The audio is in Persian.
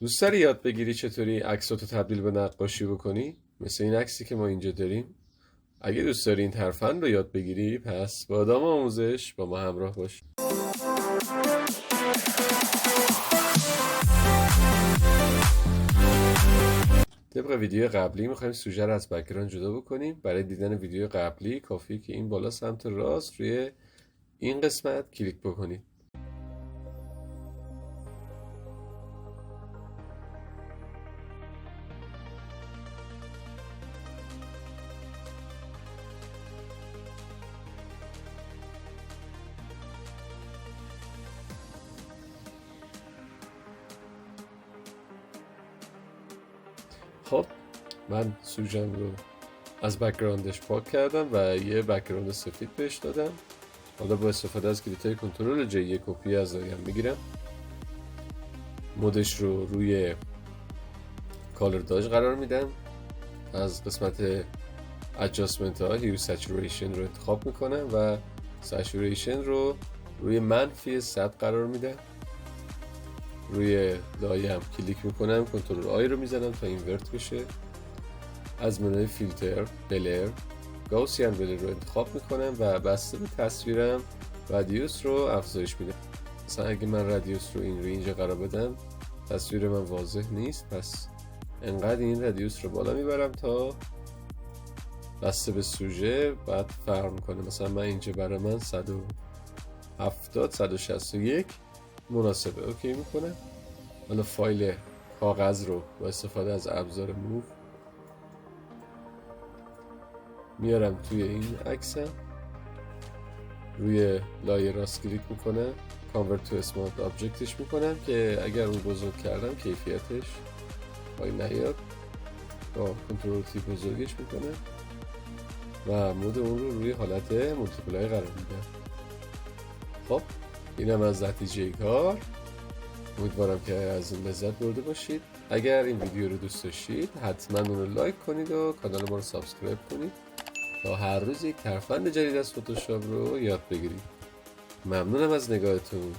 دوست داری یاد بگیری چطوری عکساتو تبدیل به نقاشی بکنی؟ مثل این عکسی که ما اینجا داریم. اگه دوست داری این ترفند رو یاد بگیری، پس با ادامه آموزش با ما همراه باش. طبق ویدیو قبلی میخوایم سوژه رو از بک‌گراند جدا بکنیم. برای دیدن ویدیو قبلی کافیه که این بالا سمت راست روی این قسمت کلیک بکنید. خب من سوژم رو از بک‌گراندش پاک کردم و یه بک‌گراند سفید بهش دادم. حالا با استفاده از کلیدهای کنترل جی یه کپی از لایم میگیرم، مودش رو روی کالر داج قرار میدم، از قسمت ادجاستمنت ها هیو سچوریشن رو انتخاب میکنم و سچوریشن رو روی منفی 100 قرار میدم. روی لایم کلیک میکنم، کنترل آی رو میزنم تا اینورت بشه. از منوی فیلتر بلر گاوسیان بلر رو انتخاب میکنم و بسته به تصویرم رادیوس رو افزایش میدم. مثلا اگه من رادیوس رو این رینج قرار بدم تصویر من واضح نیست، پس انقدر این رادیوس رو بالا میبرم تا بسته به سوژه بعد فرق میکنه. مثلا من اینجا برای من 170 161 مناسبه. اوکی میکنه. حالا فایل کاغذ رو با استفاده از ابزار موو میارم توی این عکسم، روی لایه راست کلیک میکنم، کانورت تو اسمارت آبجکتش میکنم که اگر اون بزرگ کردم کیفیتش پایین نیاد. با کنترل تی بزرگش میکنم و مود اون رو روی حالت مولتیپلای قرار میدم. خب اینم از نتیجه کار. امیدوارم که از این لذت برده باشید. اگر این ویدیو رو دوست داشتید حتما اون رو لایک کنید و کانال ما رو سابسکرایب کنید تا هر روز یک ترفند جدید از فتوشاپ رو یاد بگیرید. ممنونم از نگاهتون.